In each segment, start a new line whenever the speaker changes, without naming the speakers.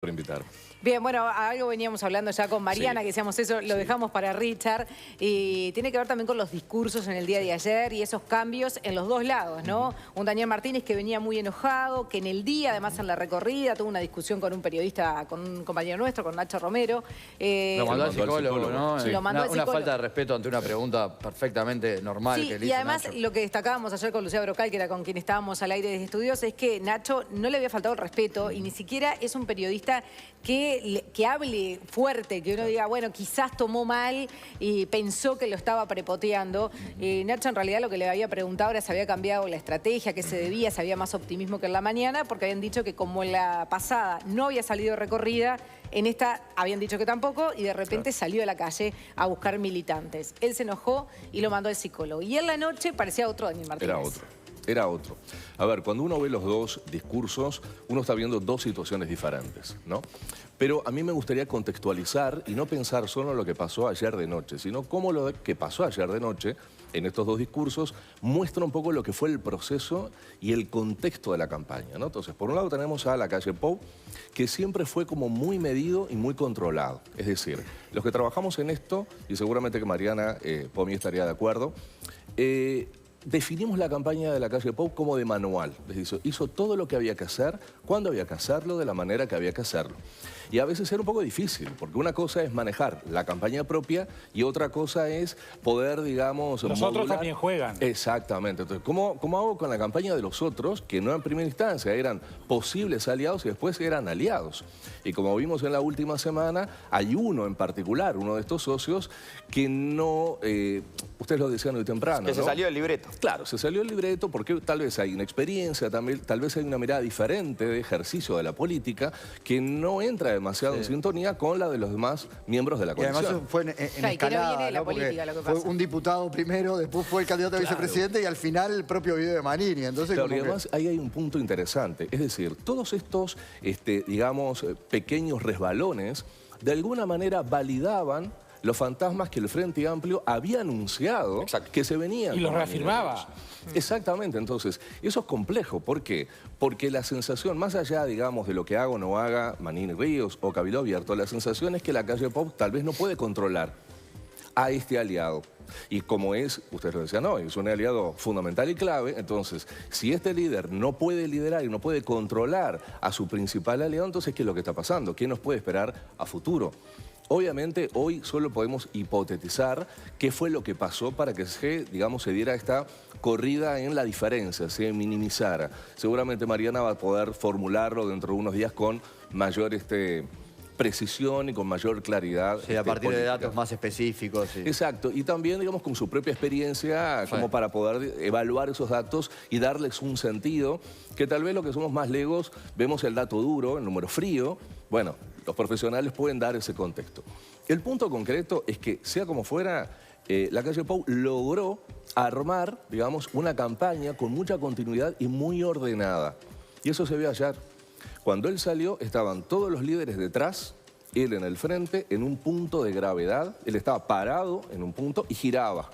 por invitar.
Bien, bueno, algo veníamos hablando ya con Mariana,
Sí.
que decíamos eso, lo dejamos para Richard, y tiene que ver también con los discursos en el día de ayer y esos cambios en los dos lados, ¿no? Un Daniel Martínez que venía muy enojado, que en el día, además en la recorrida, tuvo una discusión con un periodista, con un compañero nuestro, con Nacho Romero.
Lo mandó al psicólogo, ¿no?
Sí. Lo mandó al
Una
psicólogo.
falta de respeto ante una pregunta perfectamente normal
Sí,
que le
y
hizo
además
Nacho.
lo que destacábamos ayer con Lucía Brocal, que era con quien estábamos al aire de estudios, es que Nacho no le había faltado el respeto y ni siquiera es un periodista que hable fuerte, que uno diga, bueno, quizás tomó mal y pensó que lo estaba prepoteando. Nacho en realidad lo que le había preguntado era si había cambiado la estrategia, qué se debía, si había más optimismo que en la mañana, porque habían dicho que como en la pasada no había salido recorrida, en esta habían dicho que tampoco y de repente salió a la calle a buscar militantes. Él se enojó y lo mandó al psicólogo. Y en la noche parecía otro Daniel Martínez.
Era otro. A ver, cuando uno ve los dos discursos, uno está viendo dos situaciones diferentes, ¿no? Pero a mí me gustaría contextualizar y no pensar solo en lo que pasó ayer de noche, sino cómo lo que pasó ayer de noche en estos dos discursos muestra un poco lo que fue el proceso y el contexto de la campaña, ¿no? Entonces, por un lado tenemos a Lacalle Pou, que siempre fue como muy medido y muy controlado. Es decir, los que trabajamos en esto, y seguramente que Mariana Pomi estaría de acuerdo, definimos la campaña de Lacalle Pou como de manual. Es decir, hizo todo lo que había que hacer, cuándo había que hacerlo, de la manera que había que hacerlo. Y a veces era un poco difícil, porque una cosa es manejar la campaña propia y otra cosa es poder, digamos,
los otros también juegan.
Exactamente. Entonces, ¿cómo hago con la campaña de los otros, que no en primera instancia eran posibles aliados y después eran aliados? Y como vimos en la última semana, hay uno en particular, uno de estos socios, que no... ustedes lo decían hoy temprano,
que se
¿no?
salió del libreto.
Claro, se salió el libreto porque tal vez hay inexperiencia, tal vez hay una mirada diferente de ejercicio de la política que no entra demasiado en sintonía con la de los demás miembros de la
Y
coalición.
además fue en
Claro, y que no
escalada,
viene de la
¿no? Porque
política lo que
fue
pasa.
un diputado primero, después fue el candidato a vicepresidente y al final el propio video de Manini. Entonces,
Claro,
como
y además ahí hay un punto interesante, es decir, todos estos, digamos, pequeños resbalones, de alguna manera validaban los fantasmas que el Frente Amplio había anunciado que se venían.
Y los
con
reafirmaba.
Ríos. Exactamente, entonces, eso es complejo. ¿Por qué? Porque la sensación, más allá, digamos, de lo que haga o no haga Manini Ríos o Cabildo Abierto, la sensación es que Lacalle Pou tal vez no puede controlar a este aliado. Y como es, ustedes lo decían hoy, es un aliado fundamental y clave, entonces, si este líder no puede liderar y no puede controlar a su principal aliado, entonces, ¿qué es lo que está pasando? ¿Qué nos puede esperar a futuro? Obviamente, hoy solo podemos hipotetizar qué fue lo que pasó para que se diera esta corrida en la diferencia, se minimizara. Seguramente Mariana va a poder formularlo dentro de unos días con mayor precisión y con mayor claridad.
sí, a partir de
política.
datos más específicos. Sí.
Exacto, y también, digamos, con su propia experiencia, como para poder evaluar esos datos y darles un sentido, que tal vez lo que somos más legos, vemos el dato duro, el número frío, bueno, los profesionales pueden dar ese contexto. El punto concreto es que, sea como fuera, Lacalle Pou logró armar, digamos, una campaña con mucha continuidad y muy ordenada. Y eso se vio ayer. Cuando él salió, estaban todos los líderes detrás, él en el frente, en un punto de gravedad. Él estaba parado en un punto y giraba.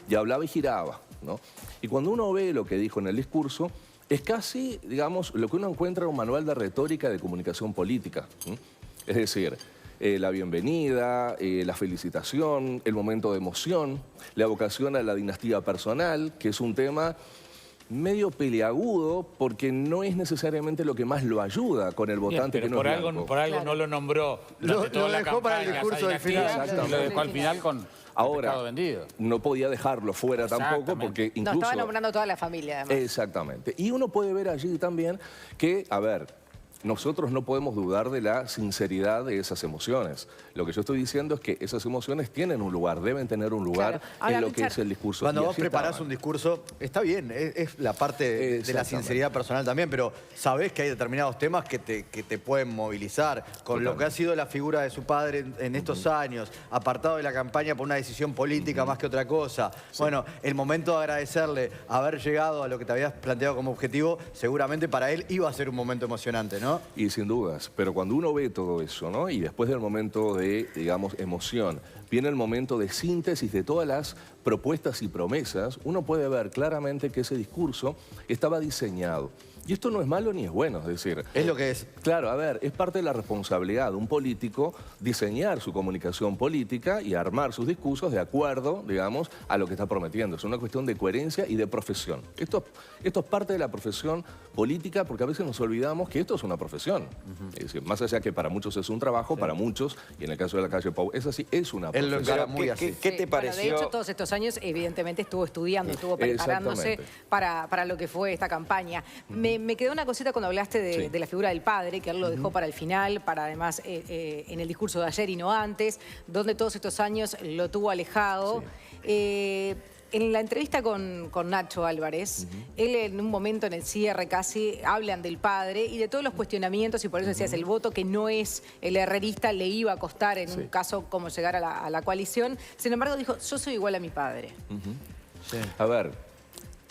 Y hablaba y giraba, ¿no? Y cuando uno ve lo que dijo en el discurso, es casi, digamos, lo que uno encuentra en un manual de retórica de comunicación política. Es decir, la bienvenida, la felicitación, el momento de emoción, la evocación a la dinastía personal, que es un tema medio peliagudo porque no es necesariamente lo que más lo ayuda con el votante.
Bien,
que no es
por
blanco.
algo no lo nombró durante
Lo
toda la
dejó para el
campaña,
discurso
esa
del final.
dinastía, y lo dejó al final con
Ahora,
pescado vendido.
no podía dejarlo fuera tampoco porque
No,
incluso...
estaba nombrando toda la familia, además.
Exactamente. Y uno puede ver allí también que, a ver, nosotros no podemos dudar de la sinceridad de esas emociones. Lo que yo estoy diciendo es que esas emociones tienen un lugar, deben tener un lugar
Claro. Ahora,
en lo que
Richard,
es el discurso.
Cuando
Y
vos
así
preparás
estaban.
un discurso, está bien, es la parte de la
Exactamente.
sinceridad personal también, pero sabés que hay determinados temas que te pueden movilizar. Con lo que ha sido la figura de su padre en estos años, apartado de la campaña por una decisión política más que otra cosa. Sí. Bueno, el momento de agradecerle haber llegado a lo que te habías planteado como objetivo, seguramente para él iba a ser un momento emocionante, ¿no?
Y sin dudas, pero cuando uno ve todo eso, ¿no? Y después del momento de, digamos, emoción, viene el momento de síntesis de todas las propuestas y promesas, uno puede ver claramente que ese discurso estaba diseñado. Y esto no es malo ni es bueno, es decir...
Es lo que es.
Claro, a ver, es parte de la responsabilidad de un político diseñar su comunicación política y armar sus discursos de acuerdo, digamos, a lo que está prometiendo. Es una cuestión de coherencia y de profesión. Esto es parte de la profesión política porque a veces nos olvidamos que esto es una profesión. Es decir, más allá que para muchos es un trabajo, para muchos, y en el caso de la calle Pou, es así, es una
Él lo
profesión.
encara muy así.
¿Qué te
Bueno,
pareció?
de hecho, todos estos años, evidentemente, estuvo estudiando, estuvo preparándose para lo que fue esta campaña. Me quedó una cosita cuando hablaste de la figura del padre, que él lo dejó para el final, para además en el discurso de ayer y no antes, donde todos estos años lo tuvo alejado. En la entrevista con Nacho Álvarez, él en un momento en el cierre casi hablan del padre y de todos los cuestionamientos, y por eso decías, el voto que no es el herrerista le iba a costar en un caso como llegar a la coalición. Sin embargo, dijo, yo soy igual a mi padre.
A ver,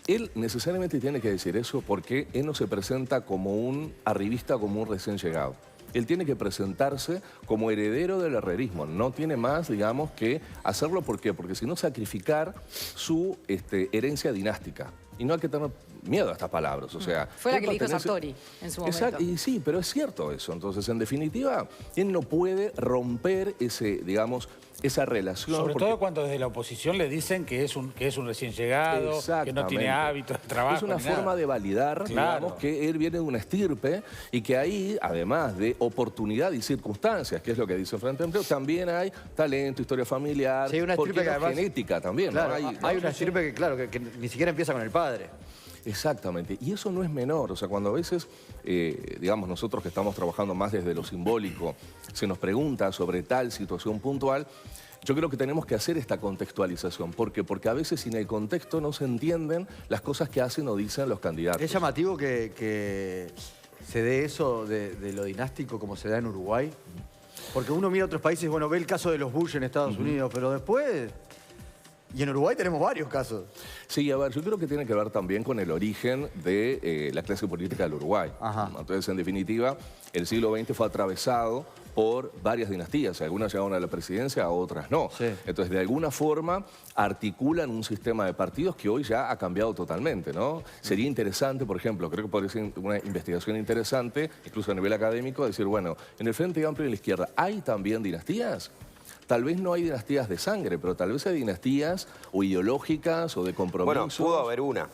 él necesariamente tiene que decir eso porque él no se presenta como un arribista, como un recién llegado. Él tiene que presentarse como heredero del herrerismo. No tiene más, digamos, que hacerlo. ¿Por qué? Porque si no, sacrificar su herencia dinástica. Y no hay que tener miedo a estas palabras. O sea,
fue la que le dijo Sartori en su momento.
Exacto, y sí, pero es cierto eso. Entonces, en definitiva, él no puede romper esa relación.
Sobre todo cuando desde la oposición le dicen que es un recién llegado, que no tiene hábitos de trabajo.
Es una forma de validar, digamos, que él viene de una estirpe y que ahí, además de oportunidad y circunstancias, que es lo que dice Frente Amplio, también hay talento, historia familiar,
una estirpe que además,
genética también.
Claro,
¿no?
hay una estirpe que, claro, que ni siquiera empieza con el padre.
Exactamente, y eso no es menor, o sea, cuando a veces, digamos, nosotros que estamos trabajando más desde lo simbólico, se nos pregunta sobre tal situación puntual, yo creo que tenemos que hacer esta contextualización. ¿Por qué? Porque a veces sin el contexto no se entienden las cosas que hacen o dicen los candidatos.
¿Es llamativo que se dé eso de lo dinástico como se da en Uruguay? Porque uno mira otros países, bueno, ve el caso de los Bush en Estados Unidos, pero después... Y en Uruguay tenemos varios casos.
Sí, a ver, yo creo que tiene que ver también con el origen de la clase política del Uruguay. Entonces, en definitiva, el siglo XX fue atravesado por varias dinastías. Algunas llegaron a la presidencia, otras no. Entonces, de alguna forma, articulan un sistema de partidos que hoy ya ha cambiado totalmente, ¿no? Sería interesante, por ejemplo, creo que podría ser una investigación interesante, incluso a nivel académico, decir, bueno, en el Frente Amplio y la izquierda, ¿hay también dinastías? Tal vez no hay dinastías de sangre, pero tal vez hay dinastías o ideológicas o de compromiso.
Bueno, pudo haber una,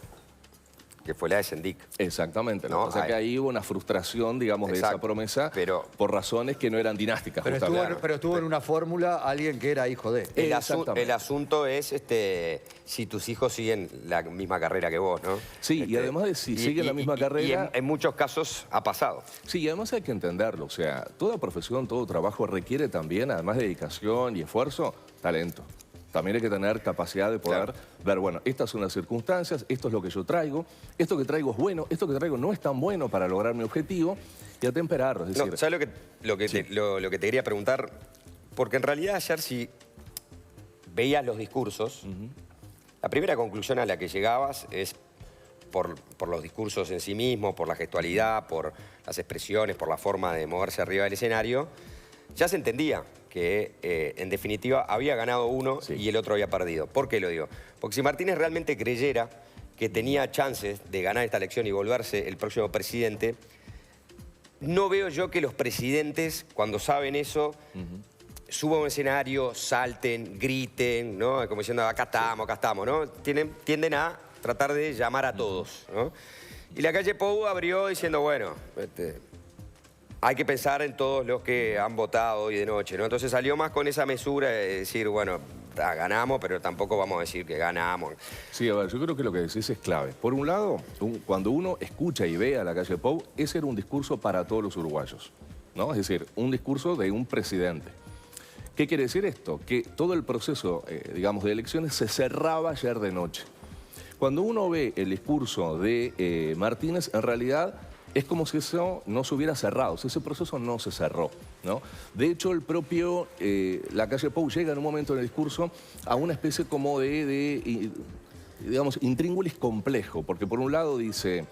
que fue la de Sendik.
Exactamente. ¿No? O sea que ahí hubo una frustración, digamos, de esa promesa por razones que no eran dinásticas.
Pero estuvo en una fórmula alguien que era hijo de.
El asunto es si tus hijos siguen la misma carrera que vos, ¿no?
Sí, y además de si siguen la misma carrera...
Y en muchos casos ha pasado.
Sí, y además hay que entenderlo. O sea, toda profesión, todo trabajo requiere también, además de dedicación y esfuerzo, talento. También hay que tener capacidad de poder ver, bueno, estas son las circunstancias, esto es lo que yo traigo, esto que traigo es bueno, esto que traigo no es tan bueno para lograr mi objetivo, y atemperarlo. Es decir,
¿sabes lo que te quería preguntar? Porque en realidad ayer si veías los discursos, la primera conclusión a la que llegabas es por los discursos en sí mismos, por la gestualidad, por las expresiones, por la forma de moverse arriba del escenario, ya se entendía que en definitiva había ganado uno y el otro había perdido. ¿Por qué lo digo? Porque si Martínez realmente creyera que tenía chances de ganar esta elección y volverse el próximo presidente, no veo yo que los presidentes, cuando saben eso, suban a un escenario, salten, griten, ¿no? Como diciendo, acá estamos, ¿no? Tienden a tratar de llamar a todos, ¿no? Y la calle Pou abrió diciendo, bueno, hay que pensar en todos los que han votado hoy de noche, ¿no? Entonces salió más con esa mesura de decir, bueno, ganamos, pero tampoco vamos a decir que ganamos.
Sí, a ver, yo creo que lo que decís es clave. Por un lado, cuando uno escucha y ve a la calle Pou, ese era un discurso para todos los uruguayos, ¿no? Es decir, un discurso de un presidente. ¿Qué quiere decir esto? Que todo el proceso, digamos, de elecciones se cerraba ayer de noche. Cuando uno ve el discurso de Martínez, en realidad es como si eso no se hubiera cerrado, ese proceso no se cerró, ¿no? De hecho, el propio, la calle Pou llega en un momento en el discurso a una especie como digamos, intríngulis complejo, porque por un lado dice,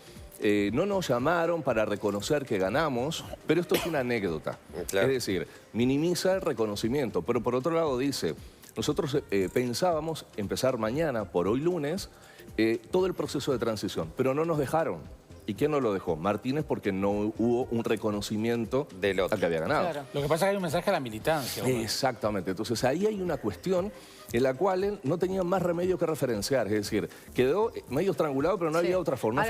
no nos llamaron para reconocer que ganamos, pero esto es una anécdota. Es decir, minimiza el reconocimiento, pero por otro lado dice, nosotros pensábamos empezar mañana, por hoy lunes, todo el proceso de transición, pero no nos dejaron. ¿Y quién no lo dejó? Martínez, porque no hubo un reconocimiento
del otro
al que había ganado.
Claro.
Lo que pasa es que hay un mensaje a la militancia.
Exactamente. Entonces ahí hay una cuestión en la cual él no tenía más remedio que referenciar. Es decir, quedó medio estrangulado, pero no había otra forma.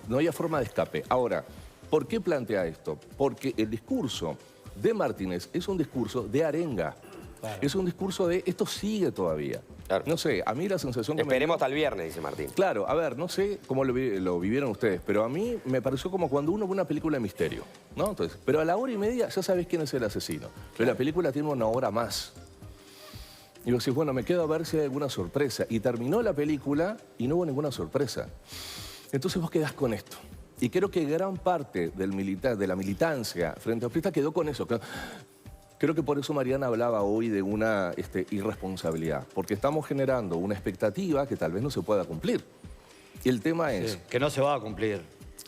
No había forma de escape. Ahora, ¿por qué plantea esto? Porque el discurso de Martínez es un discurso de arenga. Claro. Es un discurso de esto sigue todavía. Claro. No sé, a mí la sensación que
Esperemos hasta el viernes, dice Martín.
Claro, a ver, no sé cómo lo vivieron ustedes, pero a mí me pareció como cuando uno ve una película de misterio, ¿no? Entonces, pero a la hora y media ya sabes quién es el asesino. Pero la película tiene una hora más. Y vos decís, bueno, me quedo a ver si hay alguna sorpresa. Y terminó la película y no hubo ninguna sorpresa. Entonces vos quedás con esto. Y creo que gran parte de la militancia frente a Prista quedó con eso. Creo que por eso Mariana hablaba hoy de una irresponsabilidad, porque estamos generando una expectativa que tal vez no se pueda cumplir. Y el tema es...
que no se va a cumplir.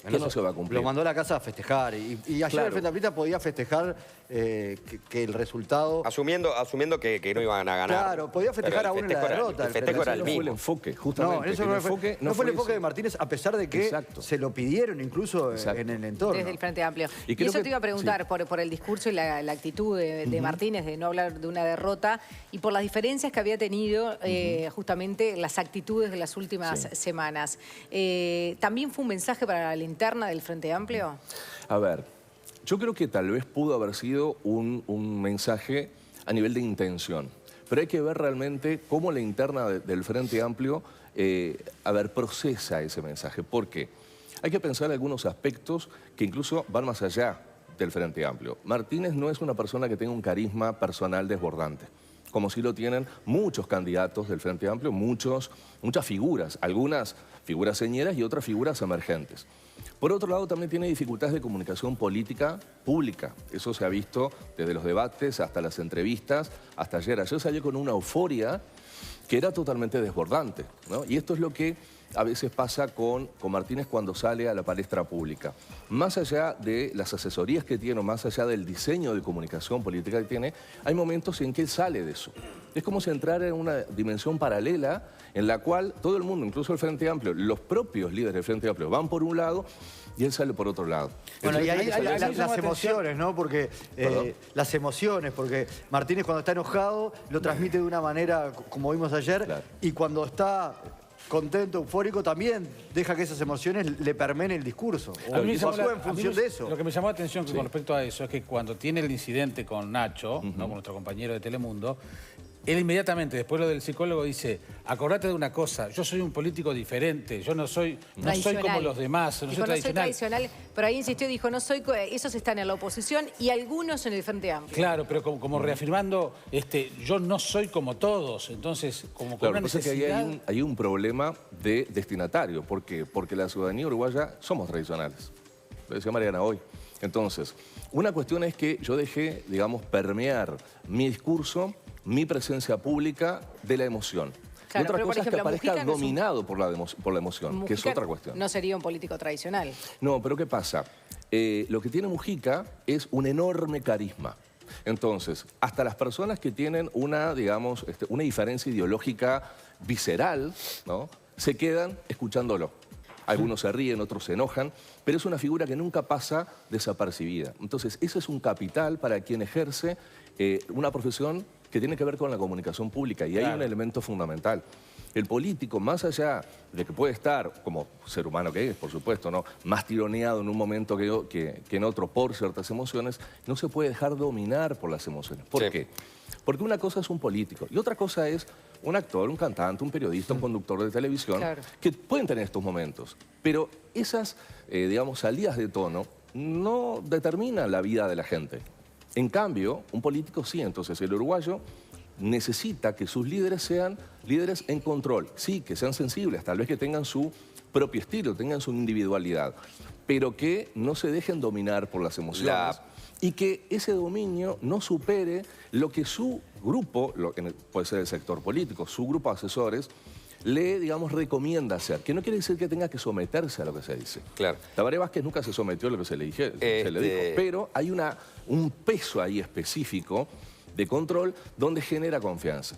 Que no se va a cumplir.
Lo mandó a la casa a festejar. Y ayer el Frente Amplista podía festejar que el resultado...
Asumiendo que no iban a ganar.
Claro, podía festejar aún en la derrota.
El festejo era el mismo.
No fue el enfoque, justamente.
No, eso no fue el enfoque de Martínez, a pesar de que se lo pidieron incluso en el entorno.
Desde el Frente Amplio.
Y
eso te iba a preguntar por el discurso y la actitud de Martínez de no hablar de una derrota y por las diferencias que había tenido justamente las actitudes de las últimas semanas. ¿También fue un mensaje para la linterna del Frente Amplio?
A ver, yo creo que tal vez pudo haber sido un mensaje a nivel de intención, pero hay que ver realmente cómo la interna del Frente Amplio procesa ese mensaje. ¿Por qué? Hay que pensar algunos aspectos que incluso van más allá del Frente Amplio. Martínez no es una persona que tenga un carisma personal desbordante, como sí lo tienen muchos candidatos del Frente Amplio, muchas figuras, algunas figuras señeras y otras figuras emergentes. Por otro lado, también tiene dificultades de comunicación política pública. Eso se ha visto desde los debates hasta las entrevistas, hasta ayer. Ayer salió con una euforia que era totalmente desbordante, ¿no? Y esto es lo que a veces pasa con Martínez cuando sale a la palestra pública. Más allá de las asesorías que tiene, o más allá del diseño de comunicación política que tiene, hay momentos en que él sale de eso. Es como si entrara en una dimensión paralela en la cual todo el mundo, incluso el Frente Amplio, los propios líderes del Frente Amplio van por un lado y él sale por otro lado.
Bueno, y hay las emociones, ¿no? Porque las emociones, porque Martínez cuando está enojado lo transmite de una manera, como vimos ayer, y cuando está contento, eufórico, también deja que esas emociones le permeen el discurso.
A mí
en función de eso.
Lo que me llamó la atención con respecto a eso es que cuando tiene el incidente con Nacho, ¿no? Con nuestro compañero de Telemundo, él inmediatamente, después lo del psicólogo, dice, acordate de una cosa, yo soy un político diferente, yo no soy como los demás, no soy tradicional.
Pero ahí insistió, dijo, esos están en la oposición y algunos en el Frente Amplio.
Claro, pero como reafirmando, yo no soy como todos, entonces, como con una necesidad...
Que hay un problema de destinatario. ¿Por qué? Porque la ciudadanía uruguaya somos tradicionales. Lo decía Mariana hoy. Entonces, una cuestión es que yo dejé, digamos, permear mi discurso, mi presencia pública de la emoción.
Claro,
y otra cosa es que aparezca dominado por la emoción,
Mujica
que es otra cuestión.
No sería un político tradicional.
No, pero ¿qué pasa? Lo que tiene Mujica es un enorme carisma. Entonces, hasta las personas que tienen una diferencia ideológica visceral, ¿no? Se quedan escuchándolo. Algunos se ríen, otros se enojan, pero es una figura que nunca pasa desapercibida. Entonces, ese es un capital para quien ejerce una profesión que tiene que ver con la comunicación pública. Y hay un elemento fundamental. El político, más allá de que puede estar, como ser humano que es, por supuesto, ¿no?, más tironeado en un momento que en otro por ciertas emociones, no se puede dejar dominar por las emociones. ¿Por qué? Porque una cosa es un político y otra cosa es un actor, un cantante, un periodista, un conductor de televisión, que pueden tener estos momentos. Pero esas, salidas de tono no determinan la vida de la gente. En cambio, un político sí. Entonces, el uruguayo necesita que sus líderes sean líderes en control. Sí, que sean sensibles, tal vez que tengan su propio estilo, tengan su individualidad, pero que no se dejen dominar por las emociones. Y que ese dominio no supere lo que su grupo, lo que puede ser el sector político, su grupo de asesores, le, recomienda hacer. Que no quiere decir que tenga que someterse a lo que se dice. Claro. Tabaré Vázquez nunca se sometió a lo que se le dijo, pero hay un peso ahí específico de control donde genera confianza.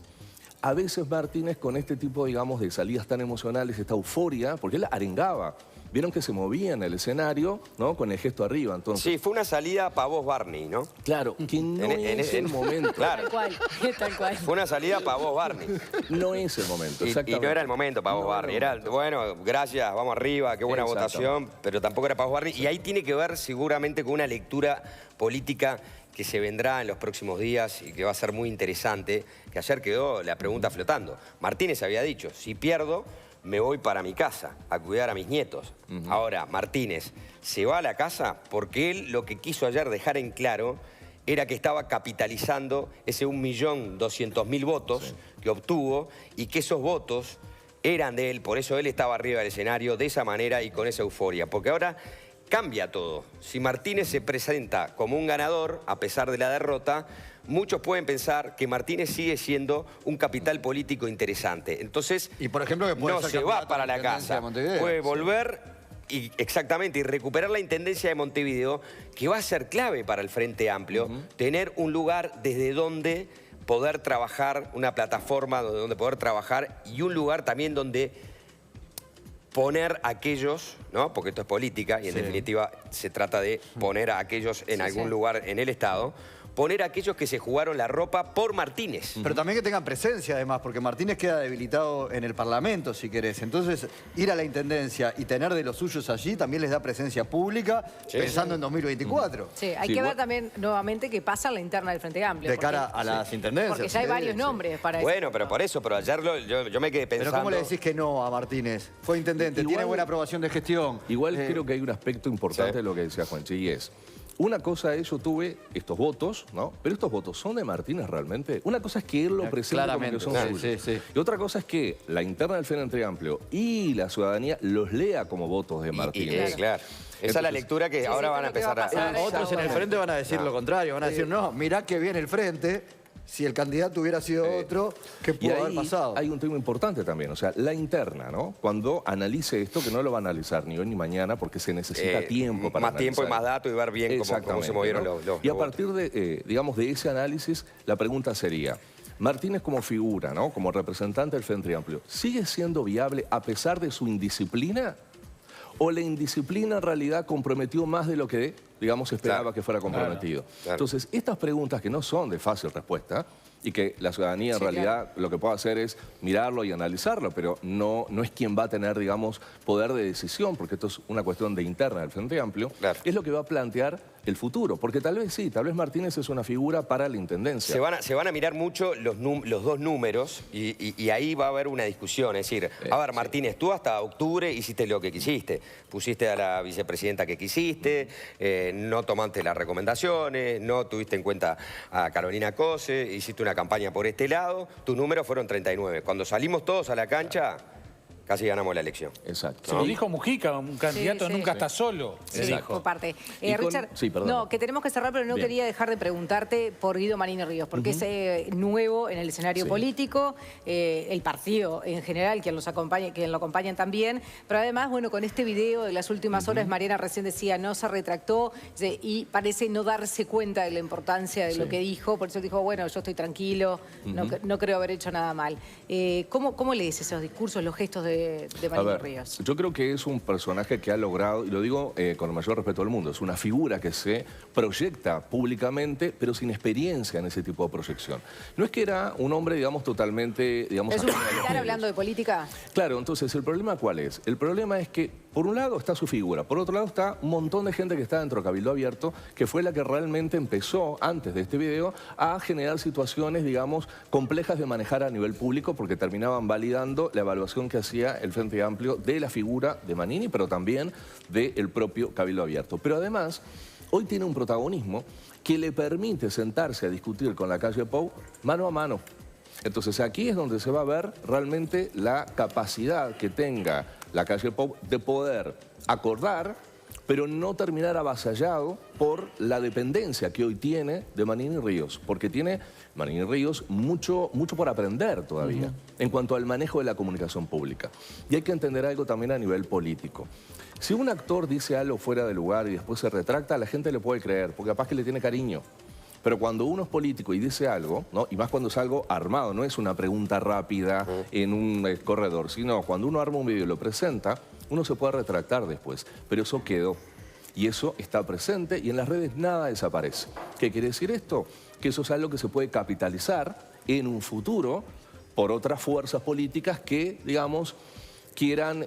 A veces Martínez con este tipo, de salidas tan emocionales, esta euforia, porque él arengaba vieron que se movía en el escenario, ¿no? Con el gesto arriba. Entonces,
Sí, fue una salida para vos, Barney, ¿no?
claro, que no es el momento.
Claro.
Tal cual, tal cual.
Fue una salida para vos, Barney.
No es el momento,
Y
exactamente.
no era el momento para vos,
No
Barney.
era
Era, bueno, gracias, vamos arriba, qué buena votación, pero tampoco era para vos, Barney. Y ahí tiene que ver seguramente con una lectura política que se vendrá en los próximos días y que va a ser muy interesante, que ayer quedó la pregunta flotando. Martínez había dicho, si pierdo, me voy para mi casa a cuidar a mis nietos. Ahora, Martínez se va a la casa porque él lo que quiso ayer dejar en claro era que estaba capitalizando ese 1.200.000 votos que obtuvo y que esos votos eran de él, por eso él estaba arriba del escenario de esa manera y con esa euforia. Porque ahora cambia todo. Si Martínez se presenta como un ganador, a pesar de la derrota, muchos pueden pensar que Martínez sigue siendo un capital político interesante. Entonces,
Y por ejemplo, que puede
no
ser
se va
candidato
para
a la
la
intendencia
casa.
de Montevideo.
Puede
Sí.
volver y exactamente y recuperar la intendencia de Montevideo, que va a ser clave para el Frente Amplio, tener un lugar desde donde poder trabajar, una plataforma donde poder trabajar y un lugar también donde poner a aquellos, ¿no? Porque esto es política y en definitiva se trata de poner a aquellos en algún lugar en el Estado, poner a aquellos que se jugaron la ropa por Martínez.
Pero también que tengan presencia, además, porque Martínez queda debilitado en el Parlamento, si querés. Entonces, ir a la Intendencia y tener de los suyos allí también les da presencia pública, pensando en 2024.
Sí, hay
Sí,
que ver
igual-
también nuevamente qué pasa en la interna del Frente Amplio.
De
porque-
cara a las intendencias.
Porque ya hay varios
sí.
nombres para eso.
Bueno, pero por eso, pero ayer yo me quedé pensando...
Pero ¿cómo le decís que no a Martínez? Fue intendente,
Igual-
tiene buena aprobación de gestión.
Igual creo que hay un aspecto importante de lo que decía Juanchi, y es, una cosa es, yo tuve estos votos, ¿no? Pero estos votos son de Martínez realmente. Una cosa es que él lo presente como que
claramente,
son
sí,
suyos.
sí.
Y otra cosa es que la interna del Frente Amplio y la ciudadanía los lea como votos de Martínez.
Claro. Esa es la lectura que
Sí,
ahora
sí,
van a
creo que va a
empezar a...
pasar.
Otros en el frente van a decir lo contrario, van a decir, no, mirá que viene el frente, si el candidato hubiera sido otro, ¿qué
Y
pudo haber
ahí
pasado?
hay un tema importante también, o sea, la interna, ¿no? Cuando analice esto, que no lo va a analizar ni hoy ni mañana, porque se necesita tiempo para
Más tiempo y
analizar.
más datos y ver bien cómo se
Exactamente,
movieron
¿no?
los
Y a
votos.
partir de, digamos, de ese análisis, la pregunta sería, Martínez como figura, ¿no? Como representante del Frente Amplio, ¿sigue siendo viable a pesar de su indisciplina? ¿O la indisciplina en realidad comprometió más de lo que, digamos, esperaba
Claro.
que fuera comprometido?
Claro.
Entonces, estas preguntas que no son de fácil respuesta y que la ciudadanía en
Sí,
realidad lo que puede hacer es mirarlo y analizarlo, pero no es quien va a tener, digamos, poder de decisión, porque esto es una cuestión de interna del Frente Amplio,
Claro.
es lo que va a plantear el futuro, porque tal vez sí, tal vez Martínez es una figura para la intendencia.
Se van a mirar mucho los dos números y ahí va a haber una discusión. Es decir, a ver, Martínez, tú hasta octubre hiciste lo que quisiste. Pusiste a la vicepresidenta que quisiste, no tomaste las recomendaciones, no tuviste en cuenta a Carolina Cose, hiciste una campaña por este lado, tus números fueron 39. Cuando salimos todos a la cancha, casi ganamos la elección.
Exacto.
Se lo dijo Mujica, un candidato
sí.
nunca está solo.
Sí,
le dijo.
por parte.
Y con-
Richard,
sí, perdón.
no, que tenemos que cerrar, pero no
Bien.
quería dejar de preguntarte por Guido Manini Ríos, porque es nuevo en el escenario
Sí.
político, el partido en general, quien lo acompañan también, pero además, bueno, con este video de las últimas horas, Mariana recién decía, no se retractó y parece no darse cuenta de la importancia de lo que dijo, por eso dijo, bueno, yo estoy tranquilo, no creo haber hecho nada mal. ¿Cómo lees esos discursos, los gestos de
A
Manini
ver,
Ríos?
yo creo que es un personaje que ha logrado, y lo digo con el mayor respeto del mundo, es una figura que se proyecta públicamente, pero sin experiencia en ese tipo de proyección. No es que era un hombre, digamos, totalmente, digamos...
¿Es un
ajeno a los
militar
medios.
hablando de política?
Claro, entonces, ¿el problema cuál es? El problema es que, por un lado, está su figura, por otro lado está un montón de gente que está dentro de Cabildo Abierto, que fue la que realmente empezó, antes de este video, a generar situaciones, digamos, complejas de manejar a nivel público, porque terminaban validando la evaluación que hacía el Frente Amplio de la figura de Manini, pero también del propio Cabildo Abierto. Pero además, hoy tiene un protagonismo que le permite sentarse a discutir con la calle Pou mano a mano. Entonces aquí es donde se va a ver realmente la capacidad que tenga la calle Pou de poder acordar, pero no terminar avasallado por la dependencia que hoy tiene de Manini Ríos, porque tiene Manini Ríos mucho por aprender todavía en cuanto al manejo de la comunicación pública. Y hay que entender algo también a nivel político. Si un actor dice algo fuera de lugar y después se retracta, la gente le puede creer, porque capaz que le tiene cariño. Pero cuando uno es político y dice algo, ¿no? Y más cuando es algo armado, no es una pregunta rápida en un corredor, sino cuando uno arma un video y lo presenta, uno se puede retractar después, pero eso quedó. Y eso está presente y en las redes nada desaparece. ¿Qué quiere decir esto? Que eso es algo que se puede capitalizar en un futuro por otras fuerzas políticas que, digamos, quieran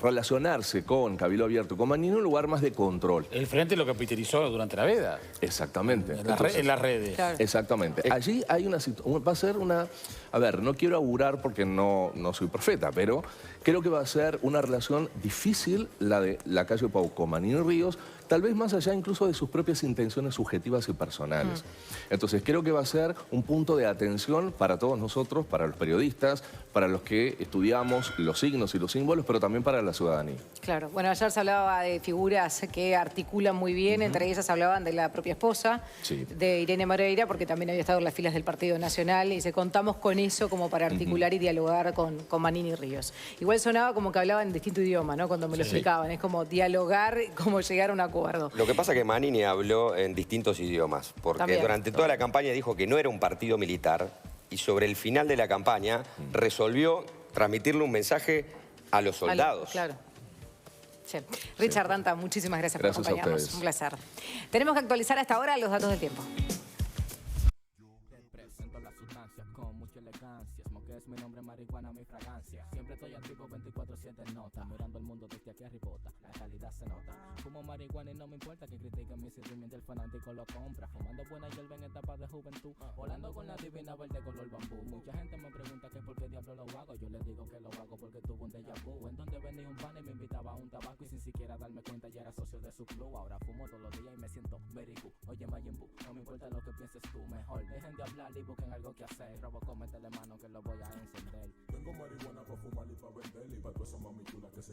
relacionarse con Cabildo Abierto, con Manini, en un lugar más de control.
El Frente lo capitalizó durante la veda.
Exactamente.
En las redes.
Claro.
Exactamente. Allí hay va a ser una... A ver, no quiero augurar porque no soy profeta, pero creo que va a ser una relación difícil la de Lacalle Pou con Manini Ríos, tal vez más allá incluso de sus propias intenciones subjetivas y personales. Entonces creo que va a ser un punto de atención para todos nosotros, para los periodistas, para los que estudiamos los signos y los símbolos, pero también para la ciudadanía.
Claro. Bueno, ayer se hablaba de figuras que articulan muy bien, entre ellas hablaban de la propia esposa,
Sí.
de Irene Moreira, porque también había estado en las filas del Partido Nacional, y se contamos con eso como para articular y dialogar con Manini Ríos. Igual sonaba como que hablaban en distinto idioma, ¿no? Cuando me lo explicaban. Es como dialogar, como llegar a un acuerdo.
Lo que pasa es que Manini habló en distintos idiomas, porque
También.
durante toda la campaña dijo que no era un partido militar y sobre el final de la campaña resolvió transmitirle un mensaje a los soldados.
Claro. Sí. Richard Danta, muchísimas gracias por
Gracias a
acompañarnos.
ustedes.
Un placer. Tenemos que actualizar hasta ahora los datos del tiempo.
Presento la sustancia con mucha elegancia. Smoke es mi nombre, marihuana, mi fragancia. Siempre estoy activo 24/7 nota. Mirando el mundo desde aquí arribota. La calidad se nota. Fumo marihuana y no me importa que critiquen mi sentimiento. El fanático lo compra. Fumando buena hierba en etapa de juventud. Volando con la divina verde color bambú. Mucha gente me pregunta que por qué diablo lo hago. Yo les digo que lo hago porque tuve un déjà vu. En donde venía un pan y me invitaba a un tabaco. Y sin siquiera darme cuenta ya era socio de su club. Ahora fumo todos los días y me siento very good. Oye, Majin Buu, no me importa lo que pienses tú. Mejor dejen de hablar y busquen algo que hacer. Robocop, métele mano que lo voy a encender.
Tengo marihuana para fumar y para vender y para toda esa mami chula que se